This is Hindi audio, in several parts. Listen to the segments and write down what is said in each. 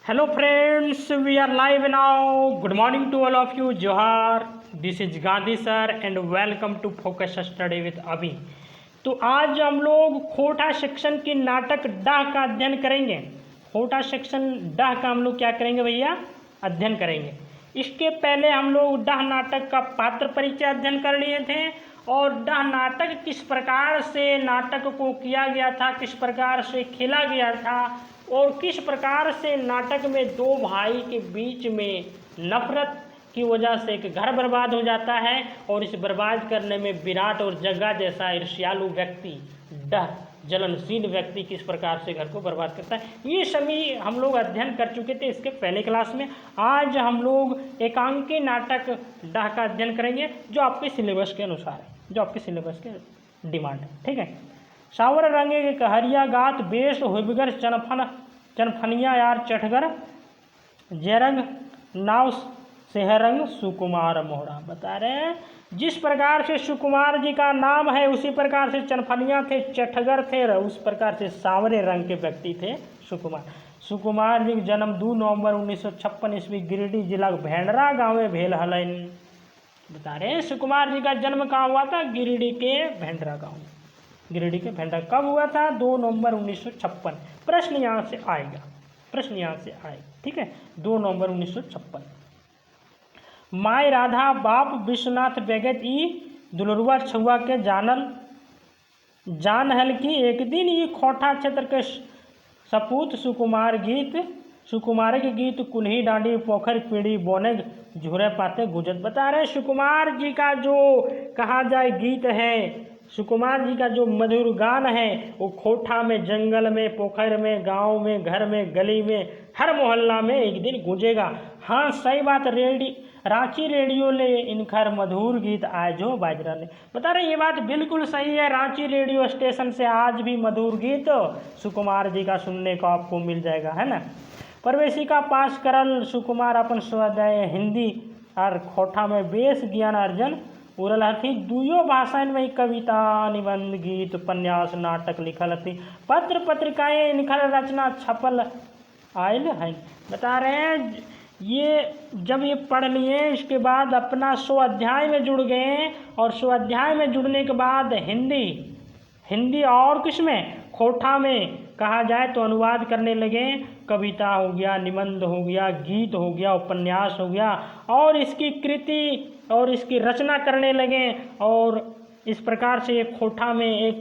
Hello friends, we are live now. Good morning to all of you. Johar. This is Gandhi sir and welcome to Focus Study with अभी। तो आज हम लोग खोटा सेक्शन की नाटक डाह का अध्ययन करेंगे। खोटा सेक्शन डाह का हम लोग क्या करेंगे भैया? अध्ययन करेंगे। इसके पहले हम लोग डाह नाटक का पात्र परिचय अध्ययन कर लिए थे और डाह नाटक किस प्रकार से नाटक को किया गया था, किस प्रकार से खेला गया था और किस प्रकार से नाटक में दो भाई के बीच में नफरत की वजह से एक घर बर्बाद हो जाता है और इस बर्बाद करने में विराट और जग्गा जैसा ईर्ष्यालु व्यक्ति, डर जलनशील व्यक्ति किस प्रकार से घर को बर्बाद करता है, ये सभी हम लोग अध्ययन कर चुके थे इसके पहले क्लास में। आज हम लोग एकांकी नाटक डाह का अध्ययन करेंगे जो आपके सिलेबस के अनुसार है, जो आपके सिलेबस के डिमांड है। ठीक है। सावर रंगे के कहरिया गात बेस हुबगर चनफनिया यार चटगर जयरंग नाव सेहरंग सुकुमार मोहरा। बता रहे हैं जिस प्रकार से सुकुमार जी का नाम है उसी प्रकार से चनफनिया थे, चटगर थे, उस प्रकार से सांवरे रंग के व्यक्ति थे सुकुमार। सुकुमार जी का जन्म 2 नवंबर 1956 ईस्वी गिरिडीह जिला भेंडरा गाँव में भेल हलन। बता रहे हैं सुकुमार जी का जन्म कहाँ हुआ था? गिरिडीह के भेंडरा गाँव में। गिरिडीह के भेंडरा कब हुआ था? 2 नवंबर 1956। प्रश्न यहाँ से आएगा, प्रश्न यहाँ से आएगा। ठीक है, 2 नवंबर 1956। माई राधा बाप विश्वनाथ बेगत ई दुलरुआ छुआ के जान हल की एक दिन ये खोटा क्षेत्र के सपूत सुकुमार के गीत कुल्ही डांडी पोखर पीढ़ी बोने झुरे पाते गुजर। बता रहे सुकुमार जी का जो कहा जाए गीत है, सुकुमार जी का जो मधुर गान है वो खोटा में, जंगल में, पोखर में, गांव में, घर में, गली में, हर मोहल्ला में एक दिन गूंजेगा। हाँ सही बात, रांची रेडियो ले इनखर मधुर गीत आए जो बाजरा ले। बता रहे ये बात बिल्कुल सही है, रांची रेडियो स्टेशन से आज भी मधुर गीत सुकुमार जी का सुनने को आपको मिल जाएगा, है ना। प्रवेशिका पास करल सुकुमार अपन स्वाध्याय हिंदी और खोटा में बेस ज्ञान अर्जन उड़ल हथी। दुयो भाषा में कविता, निबंध, गीत, उपन्यास, नाटक लिखल हथी। पत्र पत्रिकाएं इनखर रचना छपल आयल है। बता रहे हैं ये जब ये पढ़ लिए इसके बाद अपना स्वाध्याय में जुड़ गए और स्वाध्याय में जुड़ने के बाद हिंदी और किसमें? खोटा में कहा जाए तो अनुवाद करने लगे। कविता हो गया, निबंध हो गया, गीत हो गया, उपन्यास हो गया और इसकी कृति और इसकी रचना करने लगे और इस प्रकार से एक खोटा में एक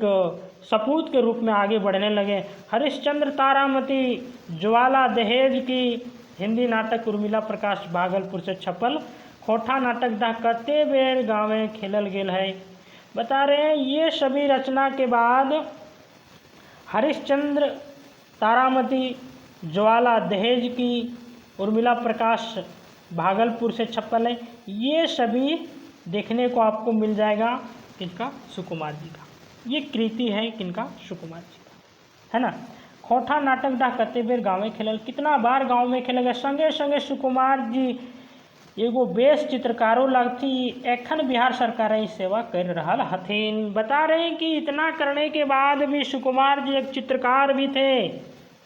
सपूत के रूप में आगे बढ़ने लगे। हरिश्चंद्र तारामती ज्वाला दहेज की हिंदी नाटक उर्मिला प्रकाश भागलपुर से छपल। खोटा नाटक दा कते बेर गाँव में खेलल गेल है। बता रहे हैं ये सभी रचना के बाद हरिश्चंद्र तारामती ज्वाला दहेज की उर्मिला प्रकाश भागलपुर से छपल है। ये सभी देखने को आपको मिल जाएगा किनका? सुकुमार जी का। ये कृति है किनका? सुकुमार जी का, है ना। खोटा नाटक डा कते बेर गाँव में खेलल, कितना बार गाँव में खेल गए। संगे संगे सुकुमार जी एगो बेस चित्रकारो लगती एखन बिहार सरकार सेवा कर रहा हथिन। बता रहे हैं कि इतना करने के बाद भी सुकुमार जी एक चित्रकार भी थे।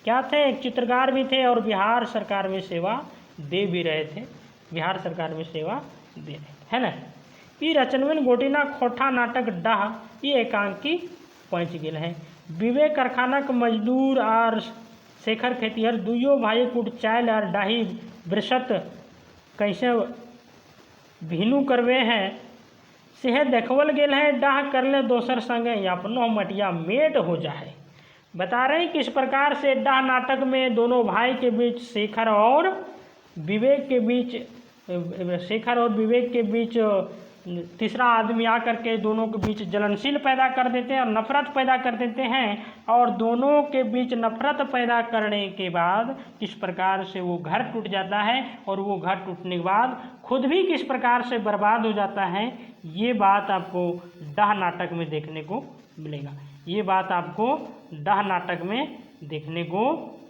क्या थे? एक चित्रकार भी थे और बिहार सरकार में सेवा दे भी रहे थे, बिहार सरकार में सेवा दे रहे, है ना। ये रचनवन गोटिना खोटा नाटक डाह ये एकांकी पहुँच गए हैं। विवेक कारखाना के मजदूर और शेखर खेतिहर दुइयो भाई कुट चायल और डाही बृषत कैसे भिनु करवे हैं सेह देखवल गेल है। डाह कर ले दोसर संगे अपनो मटिया मेट हो जाए। बता रहे हैं किस प्रकार से डाह नाटक में दोनों भाई के बीच शेखर और विवेक के बीच तीसरा आदमी आकर के दोनों के बीच जलनशील पैदा कर देते हैं और नफरत पैदा कर देते हैं और दोनों के बीच नफरत पैदा करने के बाद किस प्रकार से वो घर टूट जाता है और वो घर टूटने के बाद खुद भी किस प्रकार से बर्बाद हो जाता है, ये बात आपको डाह नाटक में देखने को मिलेगा। ये बात आपको डाह नाटक में देखने को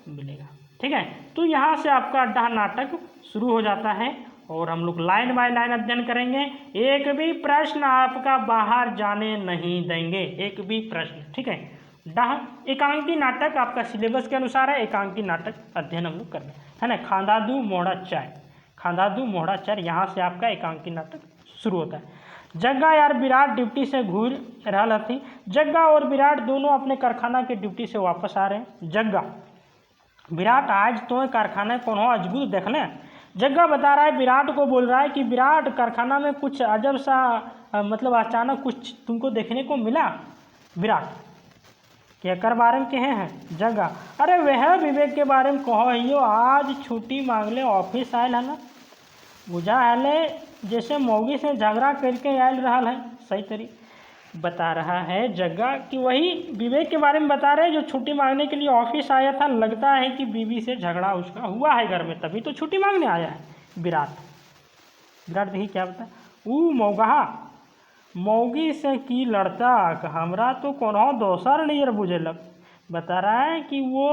मिलेगा। ठीक है, तो यहाँ से आपका डाह नाटक शुरू हो जाता है और हम लोग लाइन बाय लाइन अध्ययन करेंगे। एक भी प्रश्न आपका बाहर जाने नहीं देंगे, एक भी प्रश्न। ठीक है, डाह एकांकी नाटक आपका सिलेबस के अनुसार है, एकांकी नाटक अध्ययन हम लोग कर रहे हैं, है ना। खांदादू मोहड़ा चाय, खांदादू मोहड़ा चाय, यहाँ से आपका एकांकी नाटक शुरू होता है। जग्गा यार विराट ड्यूटी से घूर रहा थी। जग्गा और विराट दोनों अपने कारखाना के ड्यूटी से वापस आ रहे हैं। जग्गा विराट आज तो कारखाना कौन हो अजगुत देख लें। जग्गा बता रहा है, विराट को बोल रहा है कि विराट कारखाना में कुछ अजब सा मतलब अचानक कुछ तुमको देखने को मिला। विराट क्या कर बारे में कहे हैं। जग्गा अरे वह विवेक के बारे में कहो यो, आज छुट्टी मांग ले ऑफिस आयल है ना, बुझा है जैसे मौगी से झगड़ा करके आयल रहा है। सही तरी बता रहा है जग्गा कि वही विवेक के बारे में बता रहे हैं जो छुट्टी मांगने के लिए ऑफिस आया था। लगता है कि बीवी से झगड़ा उसका हुआ है घर में, तभी तो छुट्टी मांगने आया है। विराट देखिए क्या बता, ऊ मौगा मौगी से की लड़ता हमरा तो कोनो दोसर नहीं बुझेलक। बता रहा है कि वो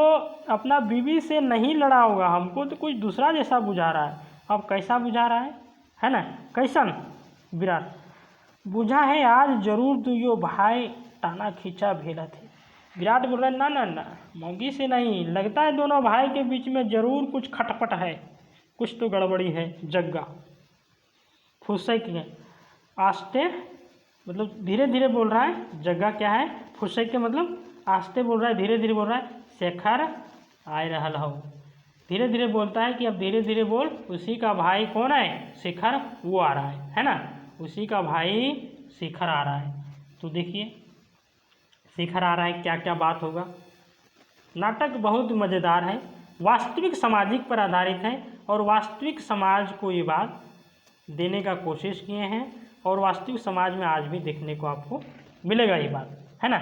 अपना बीवी से नहीं लड़ा होगा, हमको तो कुछ दूसरा जैसा बुझा रहा है। अब कैसा बुझा रहा है ना, कैसन। विराट बुझा है आज जरूर दुयो भाई टाना खींचा भेला थे। विराट बोल रहा है ना ना ना मौगी से नहीं, लगता है दोनों भाई के बीच में जरूर कुछ खटपट है, कुछ तो गड़बड़ी है। जग्गा फुसक के आस्ते मतलब धीरे धीरे बोल रहा है। जग्गा क्या है, फुसक के मतलब आस्ते बोल रहा है, धीरे धीरे बोल रहा है। शेखर आए रहल हो, धीरे धीरे बोलता है कि अब धीरे धीरे बोल। उसी का भाई कौन है, शेखर, वो आ रहा है ना। उसी का भाई शेखर आ रहा है। तो देखिए शेखर आ रहा है, क्या क्या बात होगा। नाटक बहुत मज़ेदार है, वास्तविक सामाजिक पर आधारित है और वास्तविक समाज को ये बात देने का कोशिश किए हैं और वास्तविक समाज में आज भी देखने को आपको मिलेगा ये बात, है ना।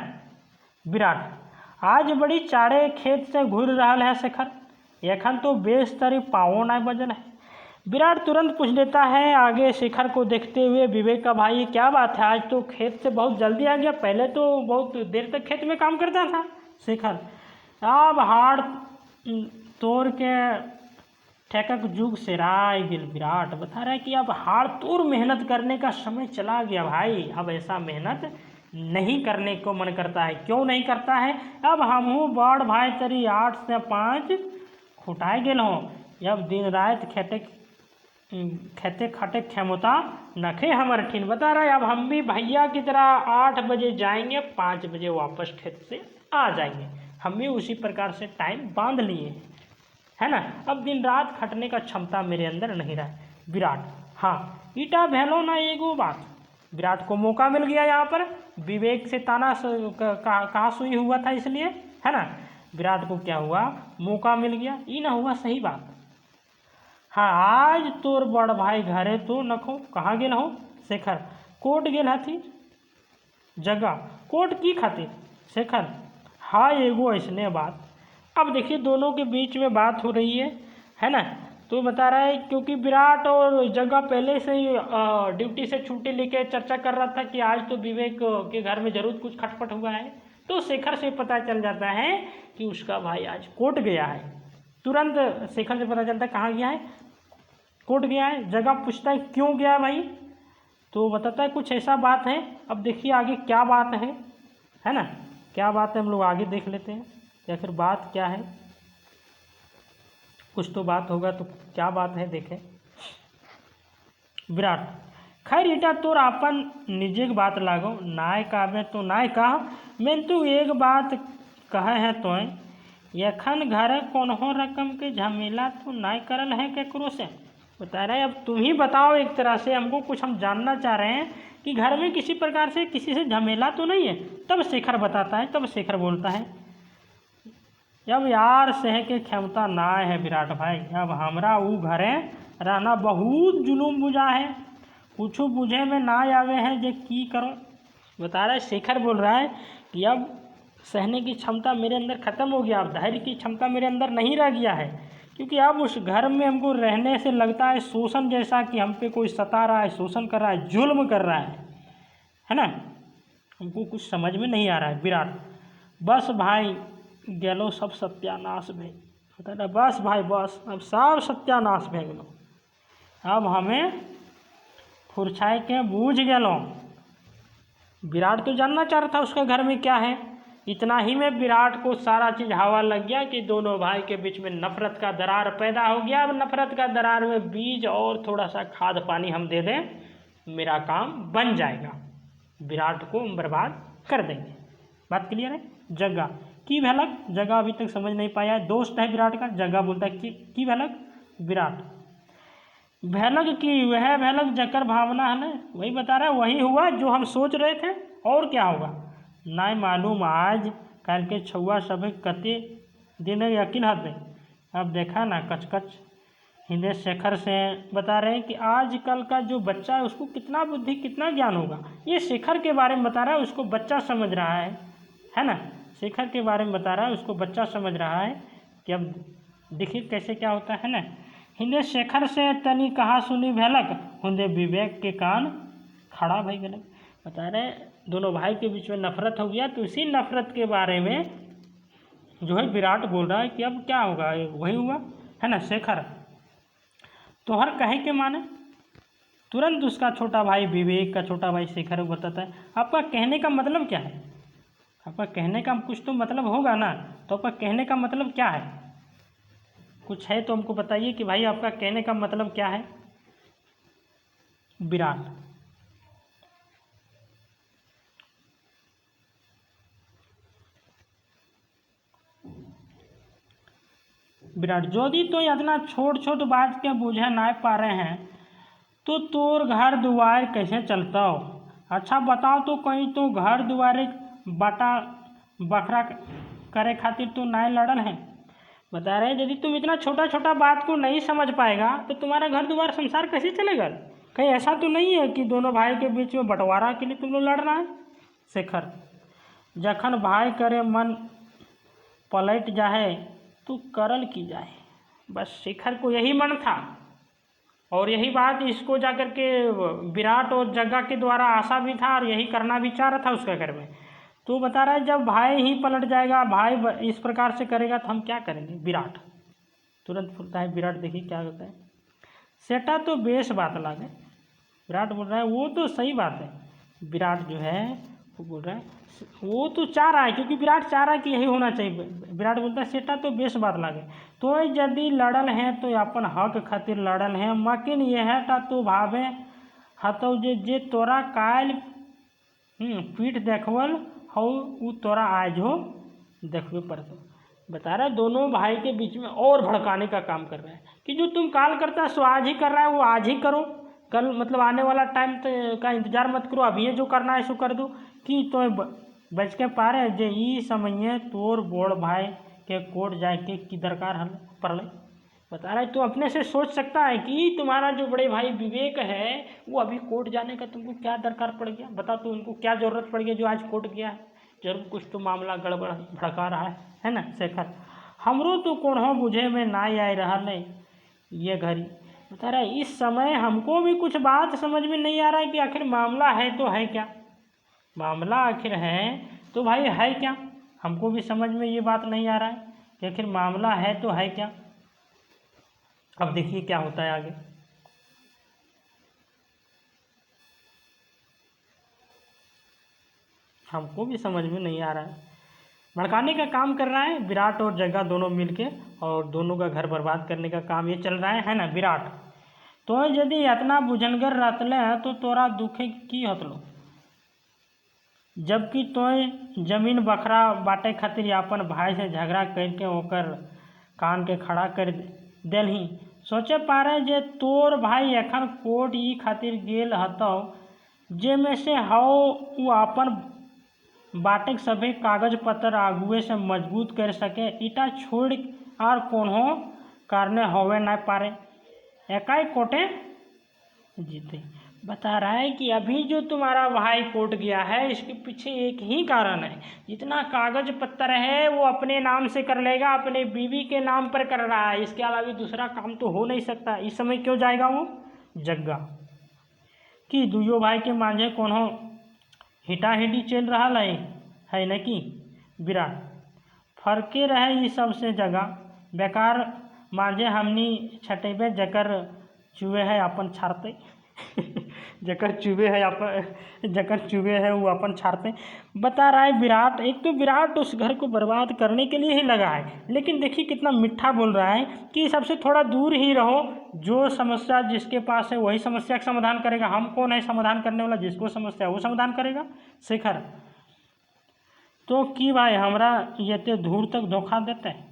विराट आज बड़ी चारे खेत से घूर रहा है शेखर, एखन तो बेस तरी पाँवों ना बजल है। विराट तुरंत पूछ लेता है आगे शेखर को देखते हुए, विवेक का भाई क्या बात है, आज तो खेत से बहुत जल्दी आ गया, पहले तो बहुत देर तक खेत में काम करता था शेखर, अब हाड़ तोड़ के ठेकक जुग से राय गिल। विराट बता रहा है कि अब हाड़ तोड़ मेहनत करने का समय चला गया भाई, अब ऐसा मेहनत नहीं करने को मन करता है। क्यों नहीं करता है, अब हमहूँ बड़ भाई तरी 8 से 5 खुटाए गेल हों, अब दिन रात खेते खाटे क्षमता नखे हमर ठीन। बता रहा है अब हम भी भैया की तरह 8 बजे जाएंगे, 5 बजे वापस खेत से आ जाएंगे, हम भी उसी प्रकार से टाइम बांध लिए हैं, है ना। अब दिन रात खटने का क्षमता मेरे अंदर नहीं रहा। विराट हाँ ईटा भेलो ना एगो बात। विराट को मौका मिल गया यहाँ पर, विवेक से ताना कहाँ सुई हुआ था इसलिए, है ना। विराट को क्या हुआ, मौका मिल गया, ये ना हुआ सही बात। हाँ आज तोर बड़ भाई घरे तो नखो, कहाँ गेल हो शेखर, कोर्ट गेल हथी। जग्गा कोर्ट की खातिर शेखर, हाँ एगो ऐसने बात। अब देखिए दोनों के बीच में बात हो रही है ना। तो बता रहा है क्योंकि विराट और जग्गा पहले से ही ड्यूटी से छुट्टी लेके चर्चा कर रहा था कि आज तो विवेक के घर में जरूर कुछ खटपट हुआ है। तो शेखर से पता चल जाता है कि उसका भाई आज कोर्ट गया है। तुरंत शेखर से पता चलता है कहाँ गया है, कोर्ट गया है। जग्गा पूछता है क्यों गया भाई, तो बताता है कुछ ऐसा बात है। अब देखिए आगे क्या बात है ना, क्या बात है हम लोग आगे देख लेते हैं, या फिर बात क्या है, कुछ तो बात होगा, तो क्या बात है देखें। विराट खैर ईटा तोर अपन निजे बात लागो, नाय काबे तो नाय कहा, मैं तू एक बात कहे है तो एखन घर कोनहो रकम के झमेला तो नाय करल है केकरो से। बता रहे अब तुम ही बताओ, एक तरह से हमको कुछ हम जानना चाह रहे हैं कि घर में किसी प्रकार से किसी से झमेला तो नहीं है। तब शेखर बताता है, तब शेखर बोलता है अब यार सह के क्षमता ना है विराट भाई, अब हमरा ऊ घरे रहना बहुत जुलूम बुझा है, कुछ बुझे में ना आवे हैं जे की करो। बता रहा है शेखर बोल रहा है कि अब सहने की क्षमता मेरे अंदर ख़त्म हो गया, अब धैर्य की क्षमता मेरे अंदर नहीं रह गया है, क्योंकि अब उस घर में हमको रहने से लगता है शोषण जैसा कि हम पे कोई सता रहा है, शोषण कर रहा है, जुल्म कर रहा है ना। हमको कुछ समझ में नहीं आ रहा है। विराट बस भाई गेलो सब सत्यानाश भे, बता रहा बस भाई बस अब सब सत्यानाश भे गेलो, अब हमें फुरछाई के बूझ गेलो। विराट तो जानना चाह रहा था उसके घर में क्या है, इतना ही में विराट को सारा चीज़ हवा लग गया कि दोनों भाई के बीच में नफरत का दरार पैदा हो गया। अब नफरत का दरार में बीज और थोड़ा सा खाद पानी हम दे दें, मेरा काम बन जाएगा, विराट को बर्बाद कर देंगे। बात क्लियर है। जग्गा की भलक, जग्गा अभी तक समझ नहीं पाया है, दोस्त है विराट का। जग्गा बोलता है की भलक विराट, भलक की वह भलक जकर भावना है ना, वही बता रहा है, वही हुआ जो हम सोच रहे थे। और क्या होगा ना मालूम, आज कल के छुआ सभी कते दिन यकीन हद। अब देखा ना कच हिंदे शेखर से बता रहे हैं कि आजकल का जो बच्चा है उसको कितना बुद्धि कितना ज्ञान होगा। ये शेखर के बारे में बता रहा है, उसको बच्चा समझ रहा है ना। शेखर के बारे में बता रहा है, उसको बच्चा समझ रहा है कि अब देखिए कैसे क्या होता है ना। हिंदे शेखर से तनी कहा सुनी भलक, हुंदे विवेक के कान खड़ा भाई गलत। बता रहे दोनों भाई के बीच में नफरत हो गया, तो इसी नफरत के बारे में जो है विराट बोल रहा है कि अब क्या होगा, वही हुआ है ना। शेखर तो हर कहे के माने तुरंत उसका छोटा भाई विवेक का छोटा भाई शेखर बताता है, आपका कहने का मतलब क्या है। आपका कहने का कुछ तो मतलब होगा ना, तो आपका कहने का मतलब क्या है, कुछ है तो हमको बताइए कि भाई आपका कहने का मतलब क्या है। विराट यदि तो इतना छोट छोट बात के बुझे ना पा रहे हैं तो तोर घर दुआर कैसे चलता हो। अच्छा बताओ तो कहीं तो घर दुआरे बाटा बखरा करे खातिर तो ना लड़ल है। बता रहे यदि तुम इतना छोटा छोटा बात को नहीं समझ पाएगा तो तुम्हारा घर दुआर संसार कैसे चलेगा। कहीं ऐसा तो नहीं है कि दोनों भाई के बीच में बंटवारा के लिए तुम लोग लड़ रहा है। शेखर जखन भाई करे मन पलट जाए तो करल की जाए। बस शेखर को यही मन था और यही बात इसको जाकर के विराट और जग्गा के द्वारा आशा भी था और यही करना भी चाह रहा था उसके घर में। तो बता रहा है जब भाई ही पलट जाएगा, भाई इस प्रकार से करेगा तो हम क्या करेंगे। विराट तुरंत फुलता है। विराट देखिए क्या होता है, सेटा तो बेश बात लागे। विराट बोल रहा है वो तो सही बात है। विराट जो है वो बोल रहा है वो तो चाह रहा है, क्योंकि विराट चाह रहा है कि यही होना चाहिए। विराट बोलता है सेटा तो बेश बात लागे, तो यदि लड़ल है तो अपन हक खातिर लड़ल है, मकिन यह टा तो भावे हतो जे तोरा काल पीठ देखवल हो उ तोरा आज हो देखवे पड़तो। बता रहा है दोनों भाई के बीच में और भड़काने का काम कर रहा है कि जो तुम काल करता है सो आज ही कर रहा है, वो आज ही करो, कल मतलब आने वाला टाइम का इंतजार मत करो, अभी जो करना है सो कर दो। कि तो बच के पारे जे ई समय तोर बोड़ भाई के कोर्ट जाए के दरकार हल पड़े। बता रहा है तो अपने से सोच सकता है कि तुम्हारा जो बड़े भाई विवेक है वो अभी कोर्ट जाने का तुमको क्या दरकार पड़ गया। बता तो उनको क्या ज़रूरत पड़ गई जो आज कोर्ट गया है, जरूर कुछ तो मामला गड़बड़ भड़का रहा है ना। शेखर हमरो तो कौन हो बुझे में ना आ रहा नहीं ये घड़ी। बता रहा है इस समय हमको भी कुछ बात समझ में नहीं आ रहा है कि आखिर मामला है तो है क्या, मामला आखिर है तो भाई है क्या। हमको भी समझ में ये बात नहीं आ रहा है कि आखिर मामला है तो है क्या। अब देखिए क्या होता है आगे। हमको भी समझ में नहीं आ रहा है, भड़काने का काम कर रहा है विराट और जग्गा दोनों मिलके, और दोनों का घर बर्बाद करने का काम ये चल रहा है ना। विराट तो यदि इतना बुझनगर रहतले हैं तो तोरा दुखे की हतलो, जबकि तो जमीन बखरा बांटे खातिर अपन भाई से झगड़ा करके ओकर कान के खड़ा कर देलही। सोचे पारे जे तोर भाई एखन कोर्ट ई खातिर गेल हतो जे में से हौ वो अपन बाटे सभी कागज पत्र आगुए से मजबूत कर सके, इटा छोड़ और कोनो करने होवे न पारे, एकाई कोटे जीते। बता रहा है कि अभी जो तुम्हारा भाई कोर्ट गया है इसके पीछे एक ही कारण है, जितना कागज पत्र है वो अपने नाम से कर लेगा, अपने बीवी के नाम पर कर रहा है, इसके अलावा दूसरा काम तो हो नहीं सकता। इस समय क्यों जाएगा वो जग्गा कि दुयो भाई के मांझे कोनो हिटा हिडी चल रहा है न कि विराट फरके रहे ये सबसे जगह बेकार मांझे हमनी छटेबे जकर चुए है अपन छाड़ते। जकर चुबे है जकर चुबे है वो अपन छाड़ते। बता रहा है विराट, एक तो विराट उस घर को बर्बाद करने के लिए ही लगा है, लेकिन देखिए कितना मीठा बोल रहा है कि सबसे थोड़ा दूर ही रहो, जो समस्या जिसके पास है वही समस्या का समाधान करेगा। हम कौन है समाधान करने वाला? जिसको समस्या वो समाधान करेगा। शेखर तो कि भाई हमरा ये दूर तक धोखा देते हैं।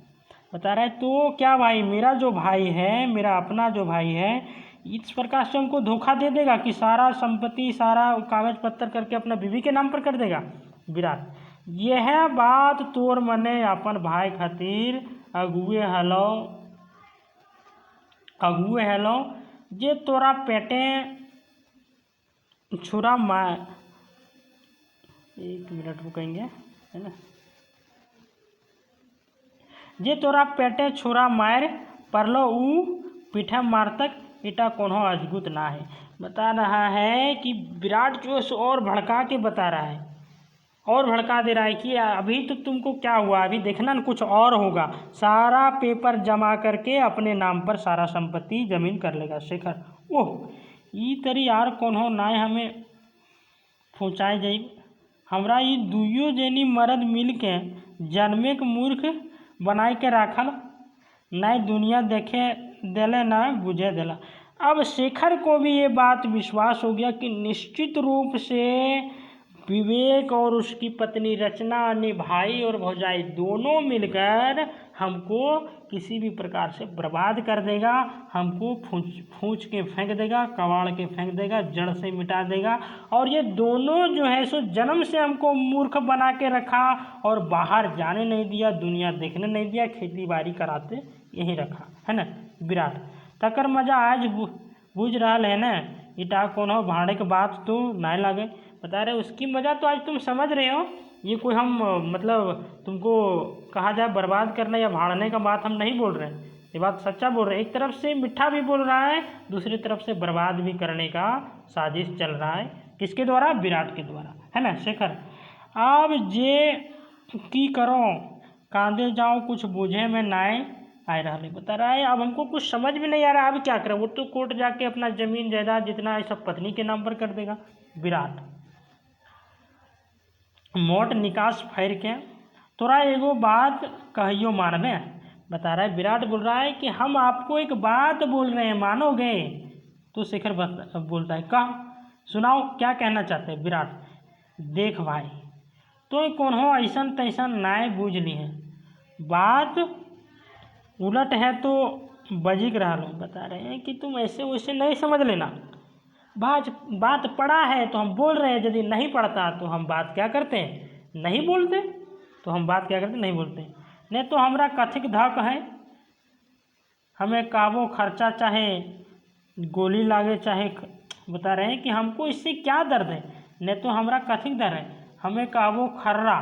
बता रहा है तो क्या भाई, मेरा जो भाई है, मेरा अपना जो भाई है, इस प्रकार से हमको धोखा दे देगा कि सारा संपत्ति सारा कागज पत्तर करके अपना बीवी के नाम पर कर देगा। विराट यह बात तोर मने अपन भाई खातिर अगुए हेलो जे तोरा पेटे छुरा मार, 1 मिनट रुकेंगे, है ना, जे तोरा पेटे छुरा मार परलो ऊ पीठा मारतक इटा कोनो अजगुत ना है। बता रहा है कि विराट जो है और भड़का के बता रहा है, और भड़का दे रहा है कि अभी तो तुमको क्या हुआ, अभी देखना न कुछ और होगा। सारा पेपर जमा करके अपने नाम पर सारा संपत्ति जमीन कर लेगा। शेखर ओह ई तरी यार कोनो नाय हमें पहुँचाए जाई, हमरा ये दुइयो जनी मर्द मिल के जन्मे के मूर्ख बनाए के राखल, ना दुनिया देखे देले ना बुझे देला। अब शेखर को भी ये बात विश्वास हो गया कि निश्चित रूप से विवेक और उसकी पत्नी रचना ने भाई और भौजाई दोनों मिलकर हमको किसी भी प्रकार से बर्बाद कर देगा, हमको फूंच के फेंक देगा, कबाड़ के फेंक देगा, जड़ से मिटा देगा। और ये दोनों जो है सो जन्म से हमको मूर्ख बना के रखा और बाहर जाने नहीं दिया, दुनिया देखने नहीं दिया, खेती बाड़ी कराते यहीं रखा, है ना। विराट तकर मजा आज बुझ रहा है ना, इटा कोनो भाड़े के बात तो नहीं लगे। बता रहे उसकी मजा तो आज तुम समझ रहे हो। ये कोई हम मतलब तुमको कहा जाए बर्बाद करने या भाड़ने का बात हम नहीं बोल रहे हैं, ये बात सच्चा बोल रहे हैं। एक तरफ से मीठा भी बोल रहा है, दूसरी तरफ से बर्बाद भी करने का साजिश चल रहा है। किसके द्वारा? विराट के द्वारा, है ना। शेखर अब जे की करो कांदे जाओ कुछ बूझे में नाए आए रहा। बता रहा है अब हमको कुछ समझ में नहीं आ रहा, अब क्या करें। वो तो कोर्ट जाके अपना जमीन जायदाद जितना है सब पत्नी के नाम पर कर देगा। विराट मोट निकास फैर के तोरा एगो बात कहियो मानबे। बता रहा है विराट बोल रहा है कि हम आपको एक बात बोल रहे हैं, मानोगे? तो शेखर बोलता है कह सुनाओ क्या कहना चाहते हैं। विराट देख भाई तो कोनो ऐसा तैसा नाय बूझ ली है, बात उलट है तो बजिक रहा लो। बता रहे हैं कि तुम ऐसे वैसे नहीं समझ लेना, बात पड़ा है तो हम बोल रहे हैं, यदि नहीं पड़ता तो हम बात क्या करते हैं, नहीं बोलते। तो हम बात क्या करते, नहीं बोलते। नहीं तो हमरा कथिक धक है, हमें काबो खर्चा चाहे गोली लागे चाहे, बता रहे हैं कि हमको इससे क्या दर्द है। नहीं तो हमरा कथिक दर्द है, हमें काबो खर्रा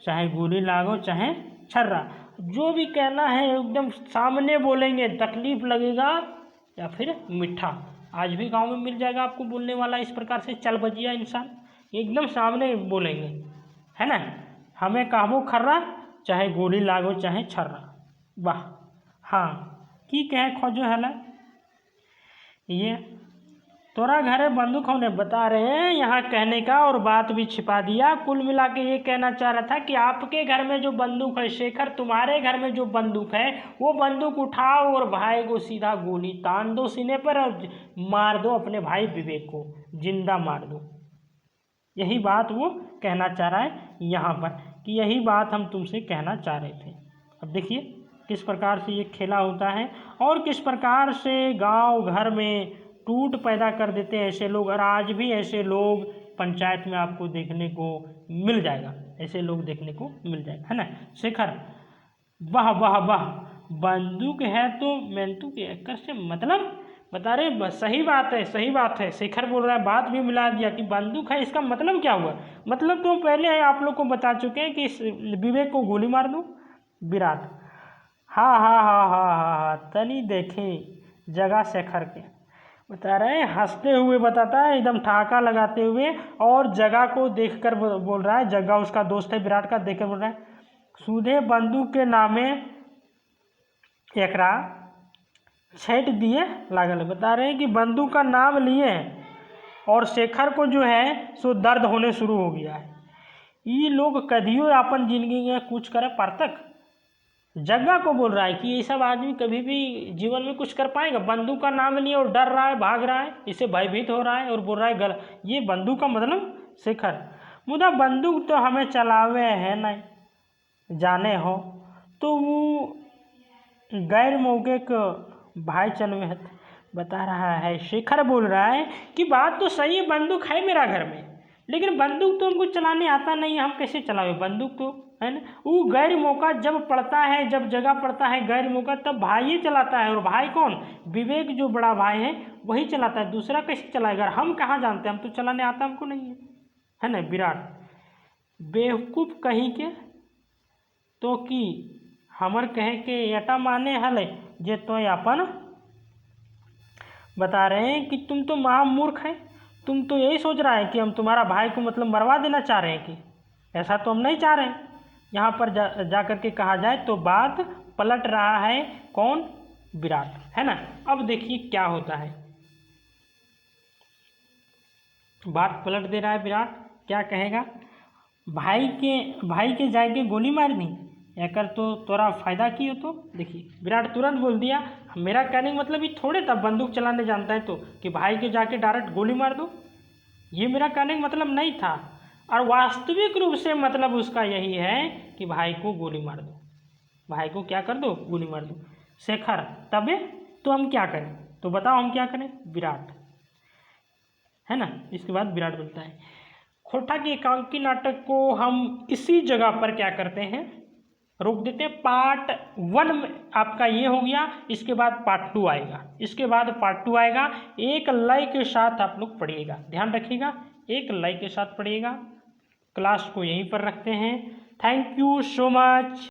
चाहे गोली लागो चाहे छर्रा, जो भी कहना है एकदम सामने बोलेंगे, तकलीफ लगेगा या फिर मीठा। आज भी गांव में मिल जाएगा आपको बोलने वाला इस प्रकार से चल बजिया इंसान, एकदम सामने बोलेंगे, है ना। हमें कहबो खर्रा चाहे गोली लागो चाहे छर्रा। वाह हाँ की कहे खोजो है ला? ये तोरा घरे बंदूक होने बता रहे हैं यहाँ कहने का, और बात भी छिपा दिया। कुल मिला के ये कहना चाह रहा था कि आपके घर में जो बंदूक है शेखर, तुम्हारे घर में जो बंदूक है वो बंदूक उठाओ और भाई को सीधा गोली तान दो सीने पर और मार दो अपने भाई विवेक को, जिंदा मार दो। यही बात वो कहना चाह रहा है यहाँ पर कि यही बात हम तुमसे कहना चाह रहे थे। अब देखिए किस प्रकार से ये खेला होता है और किस प्रकार से गाँव घर में टूट पैदा कर देते हैं ऐसे लोग। और आज भी ऐसे लोग पंचायत में आपको देखने को मिल जाएगा, ऐसे लोग देखने को मिल जाएगा, है ना। शेखर वाह वाह वाह, बंदूक है तो मेंतु के एकर से मतलब, बता रहे सही बात है, सही बात है। शेखर बोल रहा है, बात भी मिला दिया कि बंदूक है, इसका मतलब क्या हुआ? मतलब तो पहले आप लोग को बता चुके हैं कि विवेक को गोली मार दो। विराट हाँ हाँ हाँ हाँ हाँ हाँ तनी देखे जगह शेखर के, बता रहे हैं हंसते हुए बताता है, एकदम ठहाका लगाते हुए, और जगह को देखकर बोल रहा है, जगह उसका दोस्त है विराट का, देखकर बोल रहा है सूधे बंदूक के नामे एकरा छेट दिए लागल। बता रहे हैं कि बंदूक का नाम लिए और शेखर को जो है सो दर्द होने शुरू हो गया है। ये लोग कदियो अपन जिंदगी में कुछ करे पार्थक। जग्गा को बोल रहा है कि ये सब आदमी कभी भी जीवन में कुछ कर पाएगा। बंदूक का नाम नहीं और डर रहा है, भाग रहा है, इसे भयभीत हो रहा है और बोल रहा है गलत। ये बंदूक का मतलब शेखर मुदा बंदूक तो हमें चलावे है नहीं जाने हो, तो वो गैर मौके को भाई चलवे है बता रहा है। शेखर बोल रहा है कि बात तो सही है, बंदूक है मेरा घर में, लेकिन बंदूक तो हमको चलाने आता नहीं, हम कैसे चलावे बंदूक तो, है ना। वो गैर मौका जब पड़ता है, जब जगह पड़ता है गैर मौका, तब भाई ही चलाता है। और भाई कौन? विवेक जो बड़ा भाई है वही चलाता है, दूसरा कैसे चलाएगा? हम कहाँ जानते हैं, हम तो चलाने आता हमको नहीं है ना। विराट बेवकूफ़ कहीं के तो कि हमर कहे के एटा माने हले जे तो अपन बता रहे हैं कि तुम तो महामूर्ख है। तुम तो यही सोच रहा है कि हम तुम्हारा भाई को मतलब मरवा देना चाह रहे हैं, कि ऐसा तो हम नहीं चाह रहे हैं। यहाँ पर जा कर के कहा जाए तो बात पलट रहा है कौन? विराट, है ना। अब देखिए क्या होता है, बात पलट दे रहा है विराट। क्या कहेगा? भाई के जाके गोली मार दी एकर तो तोरा फायदा की हो। तो देखिए विराट तुरंत बोल दिया, मेरा कहने का मतलब ये थोड़े था बंदूक चलाने जानता है तो कि भाई के जाके डायरेक्ट गोली मार दो, ये मेरा कहने का मतलब नहीं था। और वास्तविक रूप से मतलब उसका यही है कि भाई को गोली मार दो, भाई को क्या कर दो? गोली मार दो। शेखर तबे तो हम क्या करें? तो बताओ हम क्या करें? विराट, है ना। इसके बाद विराट बोलता है खोटा के एकांकी नाटक को हम इसी जगह पर क्या करते हैं, रोक देते हैं। पार्ट 1 में आपका ये हो गया, इसके बाद पार्ट 2 आएगा, इसके बाद पार्ट 2 आएगा। एक लय के साथ आप लोग पढ़िएगा, ध्यान रखिएगा, एक लय के साथ पढ़िएगा। क्लास को यहीं पर रखते हैं। Thank you so much.